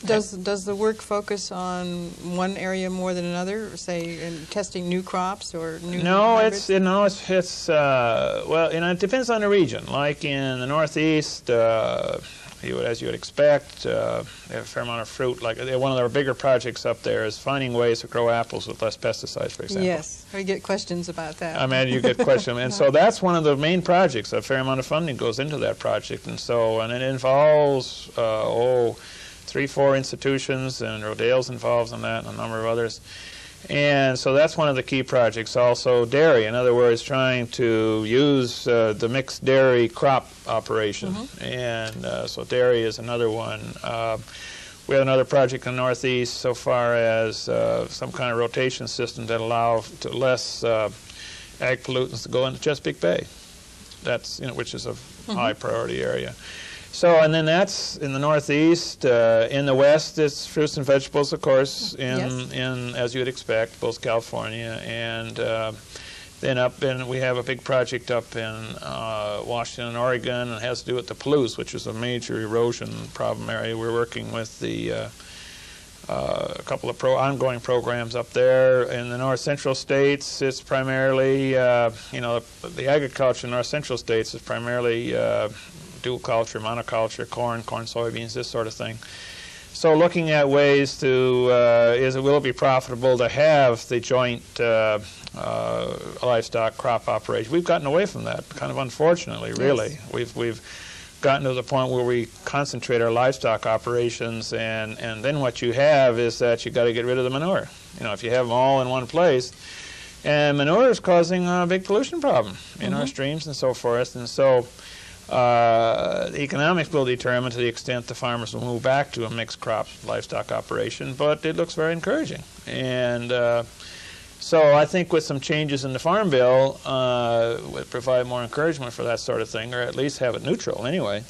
Does the work focus on one area more than another, say in testing new crops or new hybrids? Well, it depends on the region. Like in the Northeast, as you would expect, they have a fair amount of fruit. Like one of their bigger projects up there is finding ways to grow apples with less pesticides, for example. Yes, we get questions about that. I mean, you get questions, and so that's one of the main projects. A fair amount of funding goes into that project, and it involves 3-4 institutions, and Rodale's involved in that, and a number of others. And so that's one of the key projects. Also dairy, in other words, trying to use the mixed dairy crop operation. And so dairy is another one. We have another project in the Northeast so far as some kind of rotation system that allow to less ag pollutants to go into Chesapeake Bay. That's, which is a high priority area. So, and then that's in the Northeast. In the West, it's fruits and vegetables, of course, as you would expect, both California and then we have a big project up in Washington and Oregon, and it has to do with the Palouse, which is a major erosion problem area. We're working with a couple of ongoing programs up there. In the North Central states, it's primarily, the agriculture in North Central states is primarily dual culture, monoculture, corn, soybeans, this sort of thing. So looking at ways to, will it be profitable to have the joint livestock crop operation? We've gotten away from that, kind of unfortunately, really. Yes. We've gotten to the point where we concentrate our livestock operations, and then what you have is that you got to get rid of the manure. If you have them all in one place, and manure is causing a big pollution problem in our streams and so forth, and so the economics will determine to the extent the farmers will move back to a mixed crop livestock operation, but it looks very encouraging. And so I think with some changes in the Farm Bill, would provide more encouragement for that sort of thing, or at least have it neutral anyway,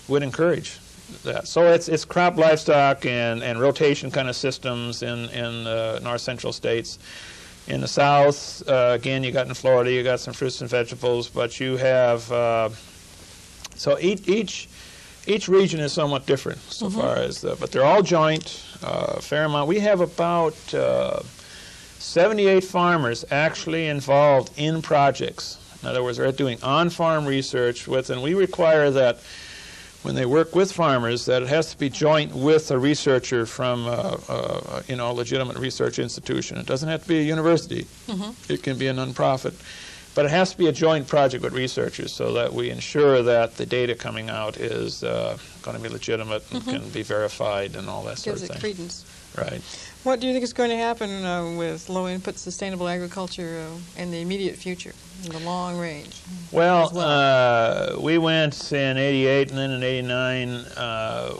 would encourage that. So it's crop livestock and rotation kind of systems in the North Central states. In the South, again, you got in Florida, you got some fruits and vegetables, but you have so each region is somewhat different so far as, but they're all joint, a fair amount. We have about 78 farmers actually involved in projects. In other words, they're doing on-farm research and we require that when they work with farmers, that it has to be joint with a researcher from a legitimate research institution. It doesn't have to be a university. It can be a nonprofit. But it has to be a joint project with researchers so that we ensure that the data coming out is going to be legitimate and can be verified and all that sort of thing. Gives it credence. Right. What do you think is going to happen with low-input sustainable agriculture in the immediate future, in the long range? Well, we went in '88, and then in '89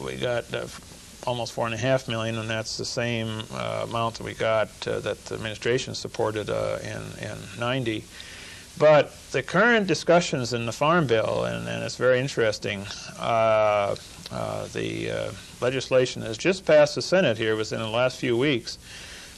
we got almost $4.5 million, and that's the same amount that we got that the administration supported in '90. But the current discussions in the Farm Bill, and it's very interesting, the legislation has just passed the Senate here within the last few weeks,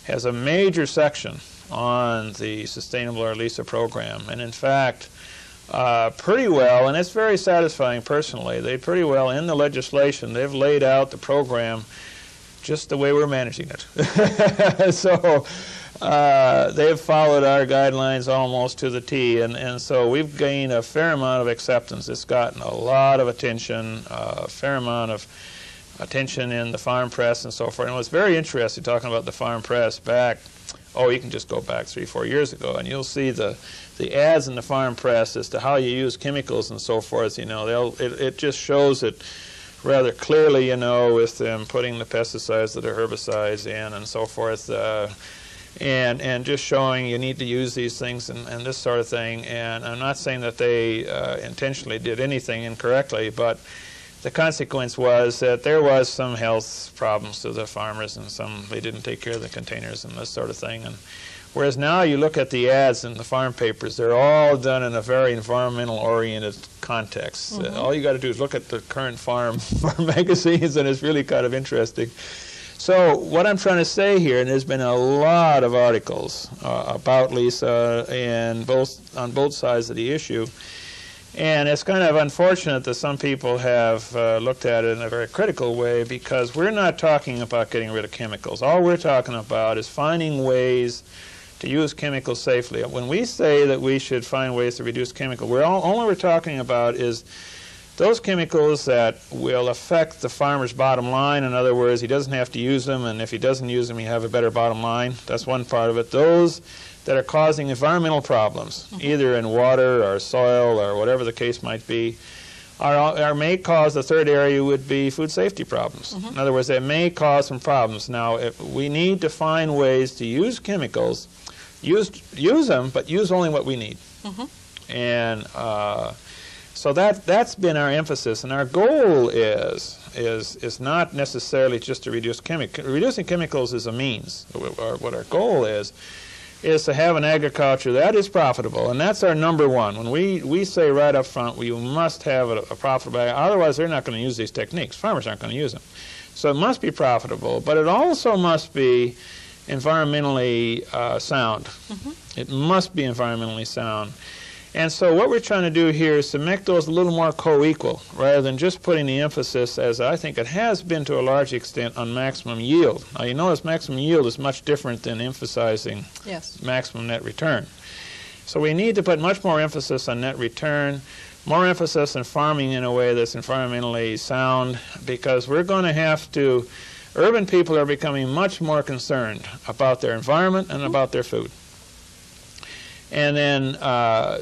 has a major section on the Sustainable or LISA program. And in fact, pretty well, and it's very satisfying personally, they pretty well in the legislation, they've laid out the program just the way we're managing it. So they've followed our guidelines almost to the T, and so we've gained a fair amount of acceptance. It's gotten a lot of attention, a fair amount of attention in the farm press and so forth. And it was very interesting talking about the farm press back, you can just go back 3-4 years ago, and you'll see the ads in the farm press as to how you use chemicals and so forth. It just shows it rather clearly, with them putting the pesticides or the herbicides in and so forth. And just showing you need to use these things and this sort of thing. And I'm not saying that they intentionally did anything incorrectly, but the consequence was that there was some health problems to the farmers, and they didn't take care of the containers and this sort of thing. And whereas now you look at the ads in the farm papers, they're all done in a very environmental-oriented context. All you got to do is look at the current farm magazines, and it's really kind of interesting. So what I'm trying to say here, and there's been a lot of articles about LISA and on both sides of the issue, And it's kind of unfortunate that some people have looked at it in a very critical way, because we're not talking about getting rid of chemicals. All we're talking about is finding ways to use chemicals safely. When we say that we should find ways to reduce chemicals, all we're talking about is those chemicals that will affect the farmer's bottom line. In other words, he doesn't have to use them, and if he doesn't use them, he have a better bottom line. That's one part of it. Those that are causing environmental problems, either in water or soil or whatever the case might be, may cause, the third area would be food safety problems. In other words, they may cause some problems. Now, if we need to find ways to use chemicals, use them, but use only what we need. And so that's been our emphasis, and our goal is not necessarily just to reduce chemicals. Reducing chemicals is a means. What our goal is to have an agriculture that is profitable, and that's our number one. When we say right up front, we must have a profitable agriculture, otherwise they're not going to use these techniques. Farmers aren't going to use them. So it must be profitable, but it also must be environmentally sound. It must be environmentally sound. And so what we're trying to do here is to make those a little more co-equal, rather than just putting the emphasis, as I think it has been to a large extent, on maximum yield. Now, you notice maximum yield is much different than emphasizing maximum net return. So we need to put much more emphasis on net return, more emphasis on farming in a way that's environmentally sound, because we're going to have to, urban people are becoming much more concerned about their environment and about their food. And then,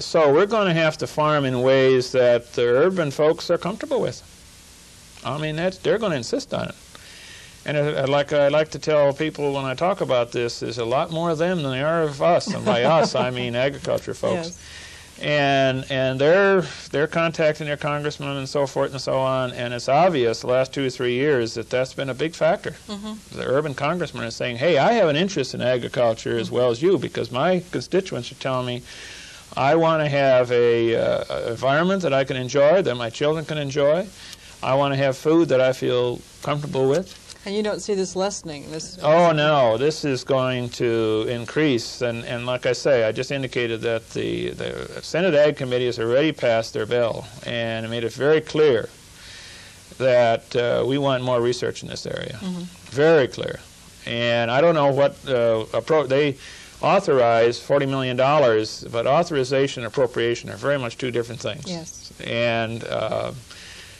so we're going to have to farm in ways that the urban folks are comfortable with. I mean, they're going to insist on it. And like I like to tell people when I talk about this, there's a lot more of them than there are of us. And by us, I mean agriculture folks. Yes. And they're contacting their congressmen and so forth and so on. And it's obvious the last 2 or 3 years that that's been a big factor. The urban congressmen are saying, hey, I have an interest in agriculture as well as you, because my constituents are telling me I want to have a environment that I can enjoy, that my children can enjoy. I want to have food that I feel comfortable with. And you don't see this lessening? Oh, no. This is going to increase. And like I say, I just indicated that the Senate Ag Committee has already passed their bill and made it very clear that we want more research in this area. Very clear. And I don't know what they authorized $40 million, but authorization and appropriation are very much two different things. Yes. And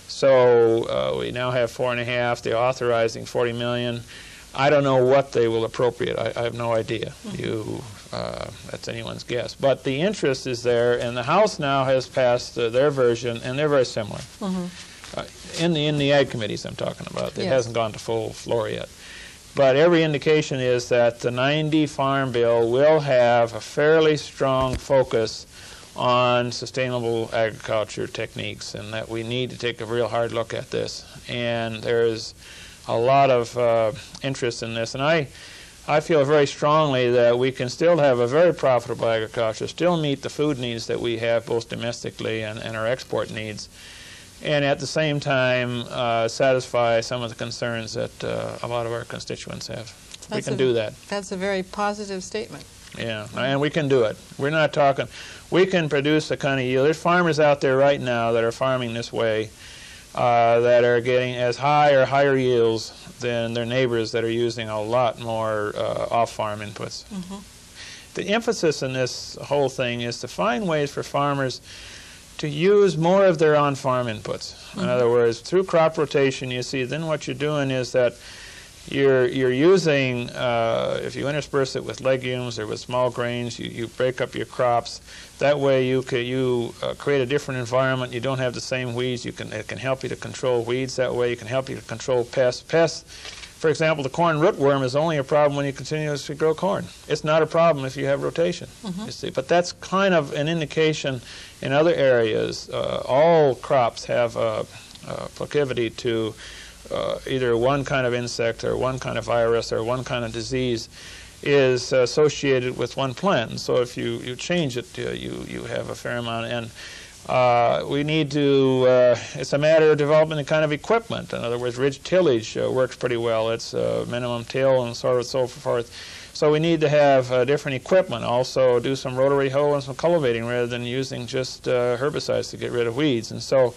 so we now have 4.5. They're authorizing $40 million. I don't know what they will appropriate. I have no idea. That's anyone's guess. But the interest is there, and the House now has passed their version, and they're very similar. In the Ag Committees I'm talking about. It hasn't gone to full floor yet. But every indication is that the 90 Farm Bill will have a fairly strong focus on sustainable agriculture techniques, and that we need to take a real hard look at this. And there's a lot of interest in this. And I feel very strongly that we can still have a very profitable agriculture, still meet the food needs that we have both domestically and our export needs, and at the same time satisfy some of the concerns that a lot of our constituents have. We can do that. That's a very positive statement. Yeah, and we can do it. We're not talking, we can produce the kind of yield. There's farmers out there right now that are farming this way that are getting as high or higher yields than their neighbors that are using a lot more off-farm inputs. The emphasis in this whole thing is to find ways for farmers to use more of their on-farm inputs. In other words, through crop rotation, you see, then what you're doing is that you're using, if you intersperse it with legumes or with small grains, you break up your crops. That way you create a different environment. You don't have the same weeds. It can help you to control weeds that way. It can help you to control pests. Pests, for example, the corn rootworm is only a problem when you continuously grow corn. It's not a problem if you have rotation. You see. But that's kind of an indication in other areas. All crops have a proclivity to either one kind of insect or one kind of virus or one kind of disease is associated with one plant. And so if you change it, you have a fair amount. And We need to, it's a matter of developing the kind of equipment. In other words, ridge tillage works pretty well. It's minimum till and sort of so forth. So we need to have different equipment. Also do some rotary hoe and some cultivating rather than using just herbicides to get rid of weeds. And so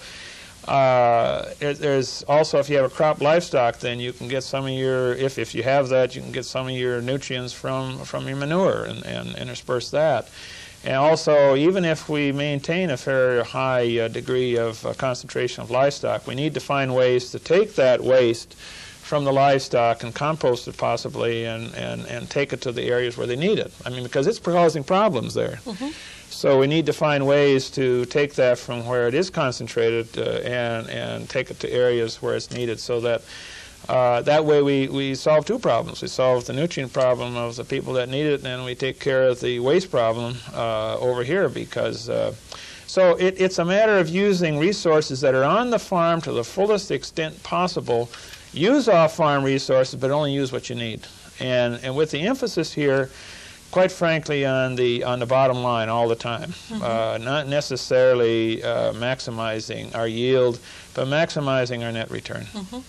there's also, if you have a crop livestock, then you can get some of your, if you have that, you can get some of your nutrients from your manure and intersperse that. And also, even if we maintain a very high degree of concentration of livestock, we need to find ways to take that waste from the livestock and compost it possibly and take it to the areas where they need it. I mean, because it's causing problems there. Mm-hmm. So we need to find ways to take that from where it is concentrated and take it to areas where it's needed, so that that way we solve two problems. We solve the nutrient problem of the people that need it, and we take care of the waste problem over here, because so it's a matter of using resources that are on the farm to the fullest extent possible. Use off-farm resources, but only use what you need. And with the emphasis here, quite frankly, on the bottom line all the time. Mm-hmm. Not necessarily maximizing our yield, but maximizing our net return. Mm-hmm.